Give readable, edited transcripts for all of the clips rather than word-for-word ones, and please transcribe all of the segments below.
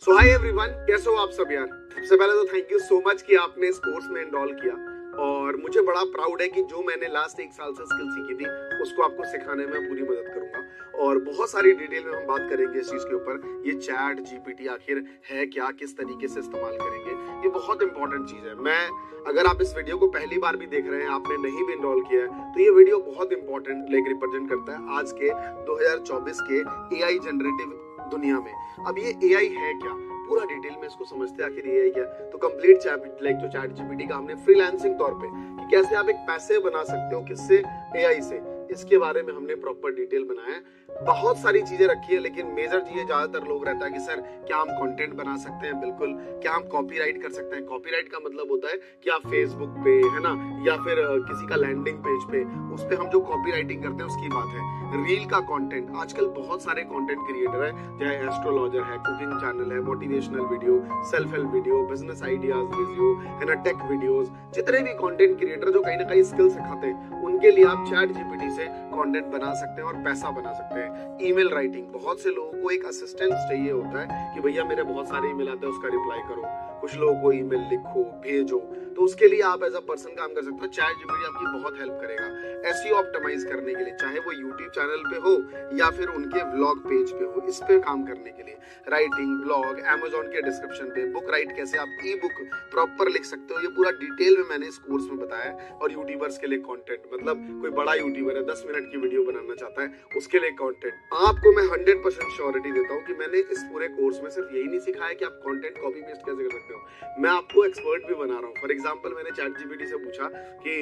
सो hi everyone, कैसे हो आप सब यार। सबसे पहले तो थैंक यू सो मच कि आपने इस कोर्स में एनरोल किया और मुझे बड़ा प्राउड है कि जो मैंने लास्ट 1 साल से स्किल सीखी थी उसको आपको सिखाने में पूरी मदद करूंगा और बहुत सारी डिटेल में हम बात करेंगे इस चीज के ऊपर। ये चैट जीपीटी आखिर है क्या, किस तरीके से इस्तेमाल करेंगे, ये बहुत इंपॉर्टेंट चीज है। मैं अगर आप इस वीडियो को पहली बार भी देख रहे हैं, आपने नहीं भी एनरोल किया है, तो ये वीडियो बहुत इंपॉर्टेंट रिप्रेजेंट करता है आज के 2024 के एआई जनरेटिव दुनिया में। अब ये एआई है क्या, पूरा डिटेल में इसको समझते हैं आखिर एआई क्या। तो कंप्लीट चैट जीपीटी का हमने फ्रीलांसिंग तौर पे कि कैसे आप एक पैसे बना सकते हो किससे, एआई से, इसके बारे में हमने प्रॉपर डिटेल बनाया है। बहुत सारी चीजें रखी है, लेकिन मेजर चीजें ज्यादातर लोग रहता है कि सर क्या हम कंटेंट बना सकते हैं। बिल्कुल। क्या हम कॉपीराइट कर सकते हैं। कॉपीराइट का मतलब होता है कि आप फेसबुक पे, है ना, या फिर किसी का लैंडिंग पेज पे, उस पे हम जो कॉपीराइटिंग करते हैं उसकी बात है। रील का कंटेंट, आजकल बहुत सारे कंटेंट क्रिएटर है, चाहे एस्ट्रोलॉजर है, कुकिंग चैनल है, motivational video, self help video, business ideas video, है ना, टेक वीडियोस, जितने भी कंटेंट क्रिएटर जो कहीं ना कहीं स्किल सिखाते हैं, उनके लिए आप चैट जीपीटी से कंटेंट बना सकते हैं और पैसा बना सकते हैं। ईमेल राइटिंग, बहुत से लोगों को एक असिस्टेंट चाहिए होता है कि भैया मेरे बहुत सारे ईमेल आते हैं, उसका रिप्लाई करो, कुछ लोगों को ईमेल लिखो, भेजो, तो उसके लिए आप एज अ पर्सन काम कर सकते हो। चैट जीपीटी आपकी बहुत हेल्प करेगा एसईओ ऑप्टिमाइज करने के लिए, चाहे वो यूट्यूब चैनल पे हो या फिर उनके व्लॉग पेज पे हो, इस पे काम करने के लिए। राइटिंग, ब्लॉग, अमेज़न के डिस्क्रिप्शन पे बुक राइट, कैसे आप ई बुक प्रॉपर लिख सकते हो, ये पूरा डिटेल में मैंने इस कोर्स में बताया है। और यूट्यूबर्स के लिए कंटेंट, मतलब कोई बड़ा यूट्यूबर है 10 मिनट की वीडियो बनाना चाहता है, उसके लिए कंटेंट। आपको मैं 100% श्योरिटी देता हूँ कि मैंने इस पूरे कोर्स में सिर्फ यही नहीं सिखाया कि आप कंटेंट कॉपी पेस्ट कैसे कर सकते हो, मैं आपको एक्सपर्ट भी बना रहा हूँ। फॉर एग्जांपल, मैंने चैट जीपीटी से पूछा कि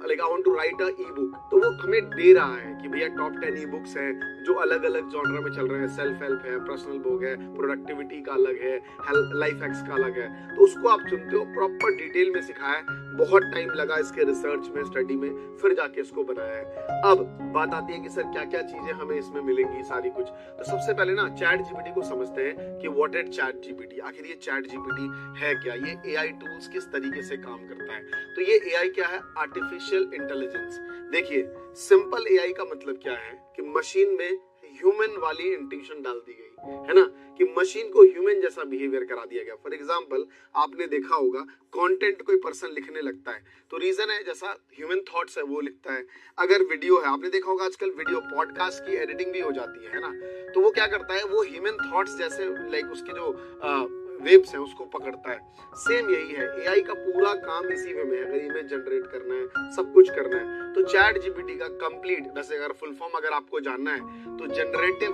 I want to write a e book, तो वो हमें दे रहा है कि भैया टॉप 10 ई बुक्स हैं जो अलग अलग जॉनर में चल रहे हैं। सेल्फ हेल्प है, पर्सनल बुक है, प्रोडक्टिविटी का अलग है, लाइफ हैक्स का अलग है, तो उसको आप चुनते हो। प्रॉपर डिटेल में सिखाया है, बहुत टाइम लगा इसके रिसर्च में, स्टडी में, फिर जाके इसको बनाया है। अब बात आती है कि सर क्या क्या चीजें हमें इसमें मिलेंगी, सारी कुछ। तो सबसे पहले ना चैट जीपीटी को समझते हैं कि व्हाट इज चैट जीपीटी, आखिर ये चैट जीपीटी है क्या, ये एआई टूल्स किस तरीके से काम करता है। तो ये एआई क्या है, आर्टिफिशियल इंटेलिजेंस। देखिए, सिंपल एआई का मतलब क्या है कि मशीन में ह्यूमन वाली इंटेंशन डाल दी गई है ना, कि मशीन को ह्यूमन जैसा बिहेवियर करा दिया गया। फॉर एग्जांपल, आपने देखा होगा कंटेंट कोई पर्सन लिखने लगता है तो रीजन है जैसा ह्यूमन थॉट्स है वो लिखता है। अगर वीडियो है, आपने देखा होगा आजकल वीडियो पॉडकास्ट की एडिटिंग भी हो जाती है ना, तो वो क्या करता है, वो ह्यूमन थॉट्स जैसे लाइक उसके जो वेव्स है उसको पकड़ता है। सेम यही है, एआई का पूरा काम इसी वे में है। अगर इमेज जनरेट करना है, सब कुछ करना है, तो चैट जीपीटी का कंप्लीट, वैसे अगर फुल फॉर्म अगर आपको जानना है तो जनरेटिव,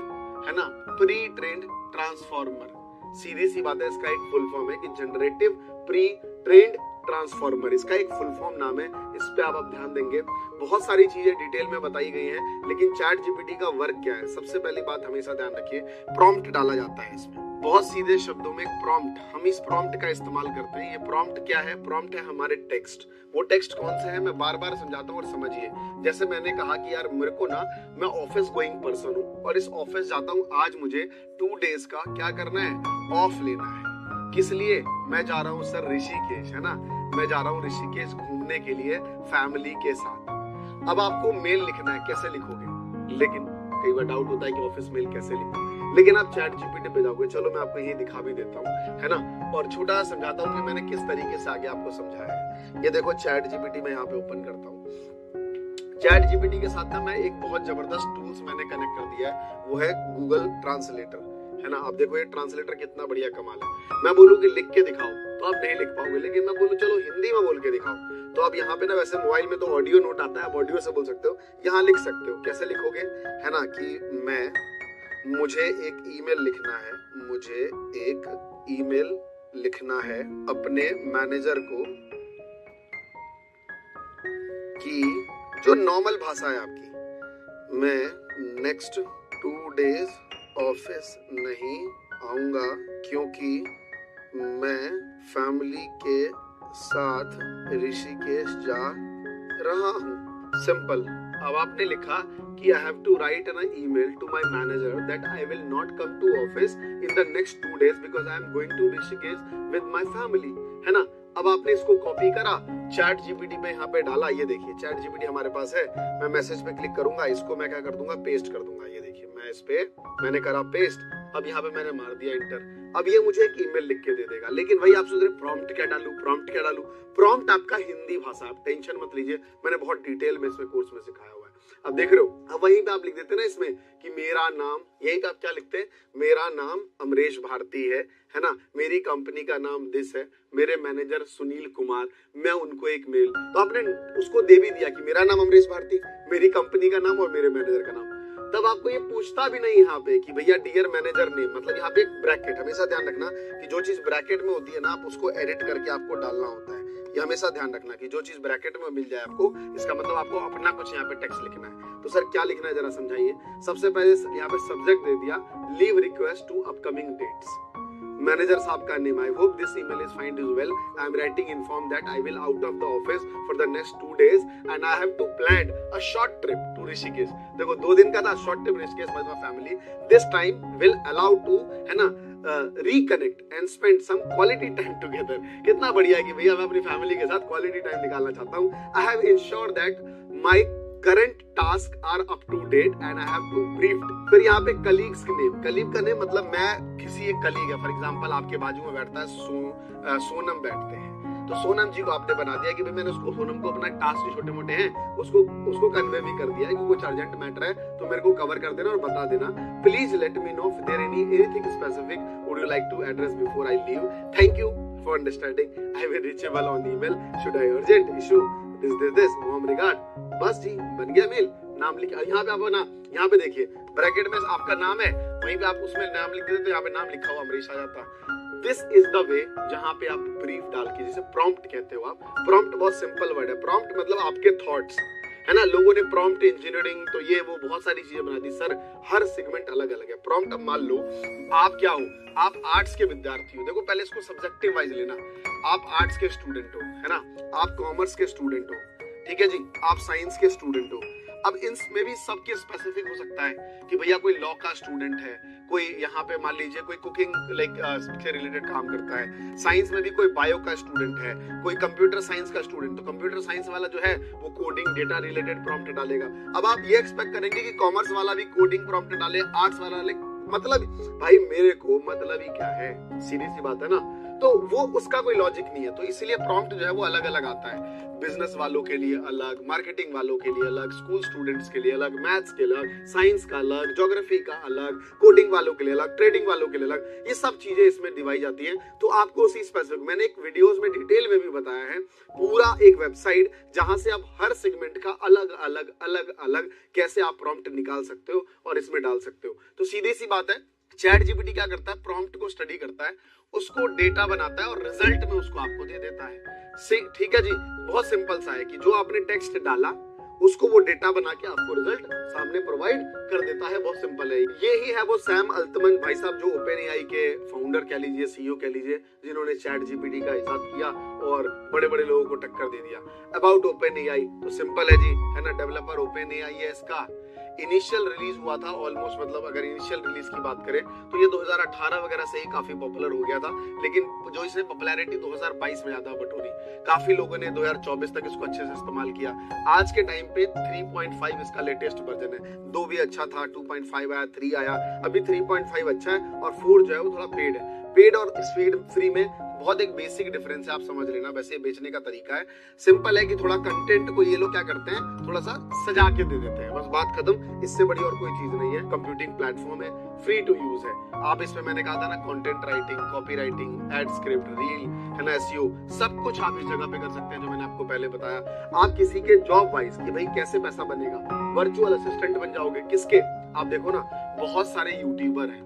है ना, प्री ट्रेन्ड ट्रांसफॉर्मर, सीधी सी बात है, इसका एक फुल फॉर्म है कि जनरेटिव प्री ट्रेन्ड ट्रांसफॉर्मर, इसका एक फुल फॉर्म नाम है। इस पे आप ध्यान देंगे, बहुत सारी चीजें डिटेल में बताई गई हैं, लेकिन चैट जीपीटी का वर्क क्या है, सबसे पहली बात हमेशा ध्यान रखिए, प्रॉम्प्ट डाला जाता है इसमें। बहुत सीधे शब्दों में प्रॉम्प्ट, हम इस प्रॉम्प्ट का इस्तेमाल करते हैं। ये प्रॉम्प्ट क्या है, प्रॉम्प्ट है हमारे टेक्स्ट। वो टेक्स्ट कौन से है, मैं बार बार समझाता हूँ और समझिए। जैसे मैंने कहा कि यार मेरे को ना, मैं ऑफिस गोइंग पर्सन हूँ और इस ऑफिस जाता हूँ, आज मुझे 2 डेज का क्या करना है, ऑफ लेना है। किस लिए, मैं जा रहा हूँ सर ऋषिकेश, है ना, मैं जा रहा हूँ ऋषिकेश घूमने के लिए फैमिली के साथ। अब आपको मेल लिखना है, कैसे लिखोगे, लेकिन कई बार डाउट होता है कि ऑफिस मेल कैसे लिखूं, लेकिन आप चैट जीपीटी पे जाओगे, चलो मैं आपको यही दिखा भी देता हूँ, है ना, और छोटा समझाता हूँ कि मैंने किस तरीके से आगे आपको समझाया है। ये देखो चैट जीपीटी मैं यहाँ पे ओपन करता हूँ। चैट जीपीटी के साथ ना मैं एक बहुत जबरदस्त टूल्स मैंने कनेक्ट कर दिया है, वो है गूगल ट्रांसलेटर, है ना। आप देखो ये ट्रांसलेटर कितना बढ़िया कमाल है। मैं बोलूँ कि लिख के दिखाओ तो आप नहीं लिख पाओगे, लेकिन मैं बोलूँ चलो हिंदी में बोल के दिखाओ, तो आप यहाँ पे ना, वैसे मोबाइल में तो ऑडियो नोट आता है, आप ऑडियो से बोल सकते हो, यहाँ लिख सकते हो। कैसे लिखोगे, है ना, कि मुझे एक ईमेल लिखना है, मुझे एक ईमेल लिखना है अपने मैनेजर को, कि जो नॉर्मल भाषा है आपकी, मैं नेक्स्ट 2 डेज ऑफिस नहीं आऊंगा क्योंकि मैं फैमिली के साथ ऋषिकेश जा रहा हूँ। सिंपल। अब आपने लिखा कि I have to write an email to my manager that I will not come to office in the next 2 days because I am going to Rishikesh with my family, है ना। अब आपने इसको कॉपी करा, चैट जीपीटी में यहाँ पे डाला, ये देखिए चैट जीपीटी हमारे पास है। मैं मैसेज पे क्लिक करूंगा, इसको मैं क्या कर दूंगा, पेस्ट कर दूंगा। ये देखिए मैं इस पे मैंने करा पेस्ट। अब यहाँ पे मैंने मार दिया इंटर। अब ये मुझे एक ईमेल लिख के दे देगा, लेकिन भाई आप सोच रहे प्रॉम्प्ट क्या डालूं, प्रॉम्प्ट क्या डालूं? प्रॉम्प्ट आपका हिंदी भाषा, आप टेंशन मत लीजिए, मैंने बहुत डिटेल में इसमें कोर्स में सिखाया हुआ है। अब देख रहे हो, अब वहीं पे आप लिख देते हैं ना इसमें कि मेरा नाम, यहीं पे आप क्या लिखते हैं, मेरा नाम अमरीश भारती है ना, मेरी कंपनी का नाम दिस है, मेरे मैनेजर सुनील कुमार, मैं उनको एक मेल, तो आपने उसको दे भी दिया कि मेरा नाम अमरीश भारती, मेरी कंपनी का नाम और मेरे मैनेजर का नाम। तब आपको ये पूछता भी नहीं यहाँ पे कि भैया डियर मैनेजर नेम, मतलब यहाँ पे एक ब्रैकेट, हमेशा ध्यान रखना कि जो चीज ब्रैकेट में होती है ना, आप उसको एडिट करके आपको डालना होता है। ये हमेशा ध्यान रखना कि जो चीज ब्रैकेट में मिल जाए आपको, इसका मतलब आपको अपना कुछ यहाँ पे टेक्स्ट लिखना है। तो सर क्या लिखना है जरा समझाइए। सबसे पहले यहाँ पे सब्जेक्ट दे दिया leave request to upcoming dates, manager साहब का name, I hope this email is find is well, I am writing inform that I will out of the office for the next 2 days and I have to plan a short trip to Rishikesh. देखो 2 दिन का था short trip Rishikesh with my family, this time will allow to, है ना, reconnect and spend some quality time together. कितना बढ़िया है कि भैया मैं अपनी फैमिली के साथ क्वालिटी टाइम निकालना चाहता हूँ। I have ensured that my current task are up to date and I have to briefed. फिर यहाँ पे कलीग्स के नेम, कलीग का नेम मतलब मैं किसी एक कलीग है, फॉर एग्जांपल आपके बाजू में बैठता है सोनम बैठते हैं, तो सोनम जी को आपने बना दिया कि भाई मैंने उसको, सोनम को अपना टास्क जो छोटे मोटे हैं उसको कन्वे भी कर दिया है कि कुछ अर्जेंट मैटर है तो मेरे को कवर कर देना और बता देना, please let me know if there anything specific would you like to address before I leave, thank you for understanding, I will reachable on email, should I urgent issue this warm regard. बस जी बन गया mail, नाम लिखा। यहाँ पे आप ना, यहाँ पे देखिए ब्रैकेट में आपका नाम है, वहीं पे आप उसमें नाम लिख देते तो यहाँ पे नाम लिखा हुआ अमरीश आ जाता। दिस इज द वे जहां पे आप ब्रीफ डाल के, जिसे प्रॉम्प्ट कहते हो आप। प्रॉम्प्ट बहुत सिंपल वर्ड है, प्रॉम्प्ट मतलब आपके थॉट्स, है ना। लोगों ने प्रॉम्प्ट इंजीनियरिंग तो ये वो बहुत सारी चीजें बना दी, सर हर सेगमेंट अलग अलग है। प्रॉम्प्ट, अब मान लो आप क्या हो, आप आर्ट्स के विद्यार्थी हो, देखो पहले इसको सब्जेक्टिव वाइज लेना, आप आर्ट्स के स्टूडेंट हो, है ना, आप कॉमर्स के स्टूडेंट हो, ठीक है जी, आप साइंस के स्टूडेंट हो। अब इनमें भी सबके स्पेसिफिक हो सकता है कि भैया कोई लॉ का स्टूडेंट है, कोई यहाँ पे मान लीजिए कोई कुकिंग से रिलेटेड काम करता है, साइंस में भी कोई बायो का स्टूडेंट है, कोई कंप्यूटर साइंस का स्टूडेंट, तो कंप्यूटर साइंस वाला जो है वो कोडिंग डेटा रिलेटेड प्रॉम्प्ट डालेगा। अब आप ये एक्सपेक्ट करेंगे कि कॉमर्स वाला भी कोडिंग प्रॉम्प्ट डाले, आर्ट्स वाला डाले, मतलब भाई मेरे को मतलब ही क्या है, सीधी सी बात है ना। तो वो उसका कोई लॉजिक नहीं है, तो इसीलिए प्रॉम्प्ट जो है वो अलग अलग आता है। बिजनेस वालों के लिए अलग, मार्केटिंग वालों के लिए अलग, स्कूल स्टूडेंट्स के लिए अलग, मैथ्स के अलग, साइंस का अलग, ज्योग्राफी का अलग, कोडिंग वालों के लिए अलग, ट्रेडिंग वालों के लिए अलग, ये सब चीजें इसमें डिवाइड जाती हैं। तो आपको उसी स्पेसिफिक, मैंने एक वीडियोस में डिटेल में भी बताया है, पूरा एक वेबसाइट जहां से आप हर सेगमेंट का अलग अलग अलग अलग कैसे आप प्रॉम्प्ट निकाल सकते हो और इसमें डाल सकते हो। तो सीधी सी बात है, चैट जीपीटी क्या करता है, प्रॉम्प्ट को स्टडी करता है, उसको डेटा बनाता है और रिजल्ट में उसको आपको दे देता है। ठीक है जी, बहुत सिंपल सा है कि जो आपने टेक्स्ट डाला उसको वो डेटा बना के आपको रिजल्ट सामने प्रोवाइड कर देता है। बहुत सिंपल है। ये ही है वो सैम अल्टमन भाई साहब, जो ओपन एआई के फाउंडर कह लीजिए, सीईओ कह लीजिए, जिन्होंने चैट जीपीटी का इजाद किया और बड़े बड़े लोगों को टक्कर दे दिया। अबाउट ओपन एआई तो सिंपल है जी, है ना, डेवलपर ओपन एआई है, इसका इनिशियल रिलीज हुआ था ऑलमोस्ट, मतलब अगर इनिशियल रिलीज की बात करें तो ये 2018 वगैरह से ही काफी पॉपुलर हो गया था, लेकिन जो इसने पॉपुलैरिटी 2022 में ज्यादा बटोरी, काफी लोगों ने 2024 तक इसको अच्छे से इस्तेमाल किया। आज के टाइम पे 3.5 इसका लेटेस्ट वर्जन है, 2 भी अच्छा था, 2.5 आया, 3 आया, अभी 3.5 अच्छा है और 4 जो है वो थोड़ा पेड है। पेड और स्पीड फ्री में बहुत एक बेसिक डिफरेंस है, आप समझ लेना। वैसे बेचने का तरीका है, सिंपल है कि थोड़ा कंटेंट को ये लोग क्या करते हैं, थोड़ा सा सजा के दे देते हैं, बस बात खत्म। इससे बड़ी और कोई चीज नहीं है। कंप्यूटिंग प्लेटफॉर्म है, फ्री टू यूज है। आप इसमें मैंने कहा था ना, content writing, copy writing, ad script, reel, है ना, एसईओ, सब कुछ आप इस जगह पे कर सकते हैं, जो मैंने आपको पहले बताया। आप किसी के जॉब वाइज कि भाई कैसे पैसा बनेगा, वर्चुअल असिस्टेंट बन जाओगे, किसके, आप देखो ना, बहुत सारे यूट्यूबर हैं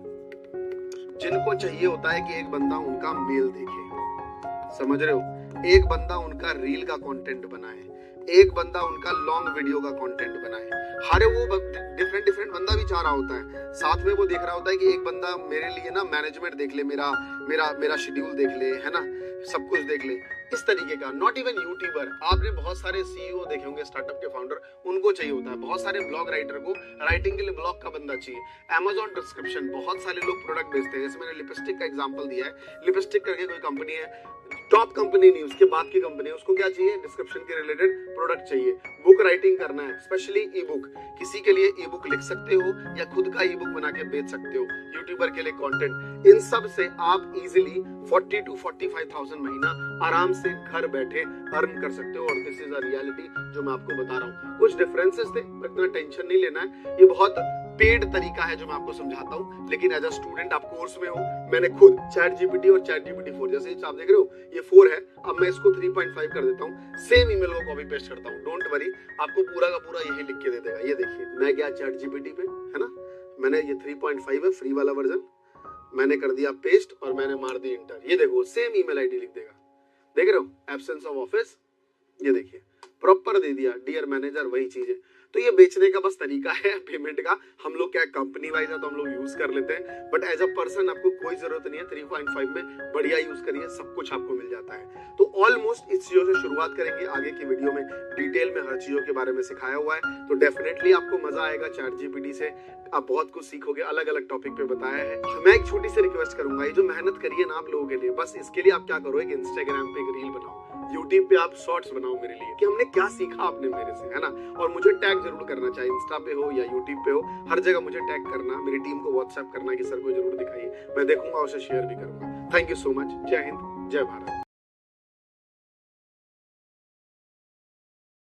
जिनको चाहिए होता है कि एक बंदा उनका मेल देखे, समझ रहे हो, एक बंदा उनका रील का कंटेंट बनाए, एक बंदा उनका लॉन्ग वीडियो का कंटेंट बनाए। हर वो डिफरेंट बंदा भी चाह रहा होता है, साथ में वो देख रहा होता है कि एक बंदा मेरे लिए ना मैनेजमेंट देख ले, मेरा शेड्यूल देख ले, है ना, सब कुछ देख ले। इस तरीके का, नॉट इवन यूट्यूबर। आपने बहुत सारे सीईओ देखे होंगे, स्टार्टअप के फाउंडर, उनको चाहिए होता है। बहुत सारे ब्लॉग राइटर को राइटिंग के लिए ब्लॉग का बंदा चाहिए। Amazon डिस्क्रिप्शन, बहुत सारे लोग प्रोडक्ट बेचते हैं। जैसे मैंने लिपस्टिक का एग्जांपल दिया है, लिपस्टिक करके कोई कंपनी है, टॉप कंपनी नहीं, उसके बाद की कंपनी है, उसको क्या चाहिए? डिस्क्रिप्शन के रिलेटेड प्रोडक्ट चाहिए। बुक राइटिंग करना है, स्पेशली ई बुक, किसी के लिए ई बुक लिख सकते हो या खुद का ई बुक बना के बेच सकते हो, यूट्यूबर के लिए कंटेंट। इन सब से आप इजीली 40 to 45,000 महीना आराम से घर बैठे अर्न कर सकते हो। और दिस इज अ रियलिटी जो मैं आपको बता रहा हूँ। कुछ डिफरेंसेस थे, इतना टेंशन नहीं लेना है, ये बहुत पेड तरीका है जो मैं आपको समझाता हूँ। लेकिन एज अ स्टूडेंट आप कोर्स में हो, मैंने खुद चैट जीपीटी और चैट जीपीटी 4, जैसे आप देख रहे हो ये 4 है, अब मैं इसको 3.5 कर देता हूँ, सेम ईमेल को कॉपी पेस्ट करता हूँ। डोंट वरी, आपको पूरा का पूरा यही लिख के दे देगा। ये देखिए, मैं गया चैट जीपीटी पे, है ना, मैंने ये 3.5 है फ्री वाला वर्जन, मैंने कर दिया पेस्ट और मैंने मार दी इंटर। ये देखो सेम ईमेल आईडी लिख देगा, देख रहे हो, एब्सेंस ऑफ ऑफिस, ये देखिए प्रॉपर दे दिया, डियर मैनेजर, वही चीज है। तो ये बेचने का बस तरीका है पेमेंट का। हम लोग क्या कंपनी वाइज है तो हम लोग यूज कर लेते हैं, बट एज अ पर्सन आपको कोई जरूरत नहीं है। 3.5 में बढ़िया यूज करिए, सब कुछ आपको मिल जाता है। तो ऑलमोस्ट इस चीजों से शुरुआत करेंगे, आगे की वीडियो में डिटेल में हर चीजों के बारे में सिखाया हुआ है। तो डेफिनेटली आपको मजा आएगा चैट जीपीटी से, आप बहुत कुछ सीखोगे, अलग अलग टॉपिक पे बताया है। तो मैं एक छोटी सी रिक्वेस्ट करूंगा, ये जो मेहनत करिए ना आप लोगों के लिए, बस इसके लिए आप क्या करो, एक इंस्टाग्राम पे एक रील बनाओ, यूट्यूब पे आप शॉर्ट्स बनाओ मेरे लिए कि हमने क्या सीखा आपने मेरे से, है ना। और मुझे टैग जरूर करना, चाहे इंस्टा पे हो या यूट्यूब पे हो, हर जगह मुझे टैग करना, मेरी टीम को व्हाट्सएप करना कि सर को जरूर दिखाइए, मैं देखूंगा, उसे शेयर भी करूंगा। Thank you so much. जय हिंद, जय भारत।